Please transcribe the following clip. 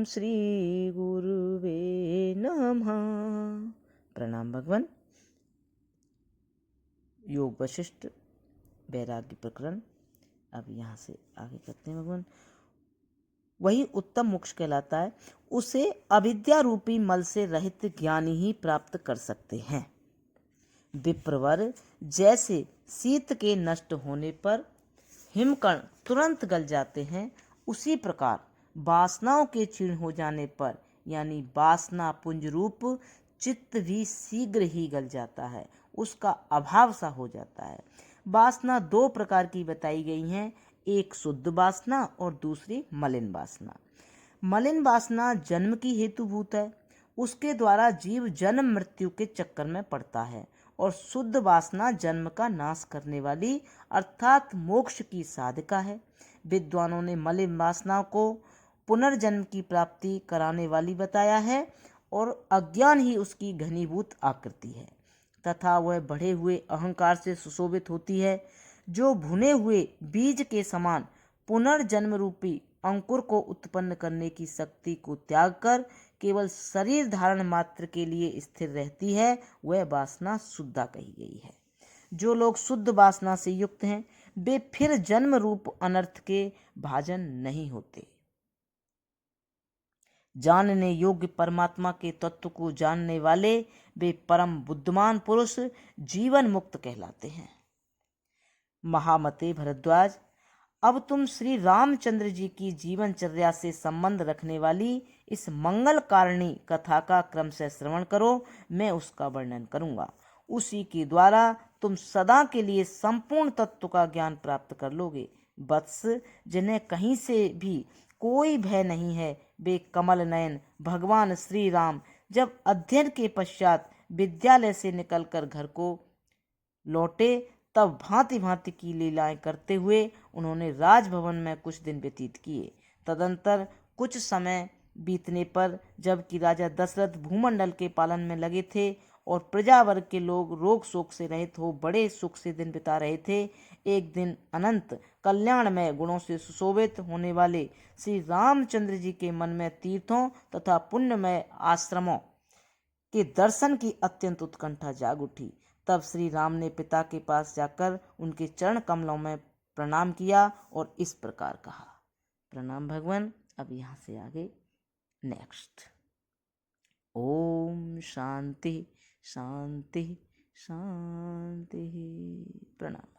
श्री गुरुवे नमः। प्रणाम भगवान। योग वशिष्ठ वैराग्य प्रकरण। अब यहाँ से आगे करते हैं भगवान। वही उत्तम मोक्ष कहलाता है, उसे अविद्या रूपी मल से रहित ज्ञानी ही प्राप्त कर सकते हैं। विप्रवर जैसे शीत के नष्ट होने पर हिमकण तुरंत गल जाते हैं, उसी प्रकार वासनाओं के क्षीण हो जाने पर यानी वासना पुंज रूप चित्त भी शीघ्र ही गल जाता है, उसका अभाव सा हो जाता है। वासना दो प्रकार की बताई गई हैं, एक शुद्ध वासना और दूसरी मलिन वासना। मलिन वासना जन्म की हेतुभूत है, उसके द्वारा जीव जन्म मृत्यु के चक्कर में पड़ता है, और शुद्ध वासना जन्म का नाश करने वाली अर्थात मोक्ष की साधिका है। विद्वानों ने मलिन वासना को पुनर्जन्म की प्राप्ति कराने वाली बताया है, और अज्ञान ही उसकी घनीभूत आकृति है तथा वह बढ़े हुए अहंकार से सुशोभित होती है, जो भुने हुए बीज के समान पुनर्जन्म रूपी अंकुर को उत्पन्न करने की शक्ति को त्याग कर केवल शरीर धारण मात्र के लिए स्थिर रहती है, वह वासना शुद्धा कही गई है। जो लोग शुद्ध वासना से युक्त हैं, वे फिर जन्म रूप अनर्थ के भाजन नहीं होते। जानने योग्य परमात्मा के तत्व को जानने वाले वे परम बुद्धिमान पुरुष जीवन मुक्त कहलाते हैं। महामते भरद्वाज, अब तुम श्री रामचंद्र जी की जीवनचर्या से संबंध रखने वाली इस मंगल कारिणी कथा का क्रम से श्रवण करो। मैं उसका वर्णन करूंगा, उसी के द्वारा तुम सदा के लिए संपूर्ण तत्व का ज्ञान प्राप्त कर लोगे। वत्स, जिन्हें कहीं से भी कोई भय नहीं है, वे कमल नयन भगवान श्री राम जब अध्ययन के पश्चात विद्यालय से निकलकर घर को लौटे, तब भांति भांति की लीलाएं करते हुए उन्होंने राजभवन में कुछ दिन व्यतीत किए। तदंतर कुछ समय बीतने पर जबकि राजा दशरथ भूमंडल के पालन में लगे थे और प्रजावर्ग के लोग रोग शोक से रहित हो बड़े सुख से दिन बिता रहे थे, एक दिन अनंत कल्याणमय गुणों से सुशोभित होने वाले श्री रामचंद्र जी के मन में तीर्थों तथा पुण्यमय आश्रमों के दर्शन की अत्यंत उत्कंठा जाग उठी। तब श्री राम ने पिता के पास जाकर उनके चरण कमलों में प्रणाम किया और इस प्रकार कहा। प्रणाम भगवान। अब यहाँ से आगे नेक्स्ट। ओम शांति शांति शांति। प्रणाम।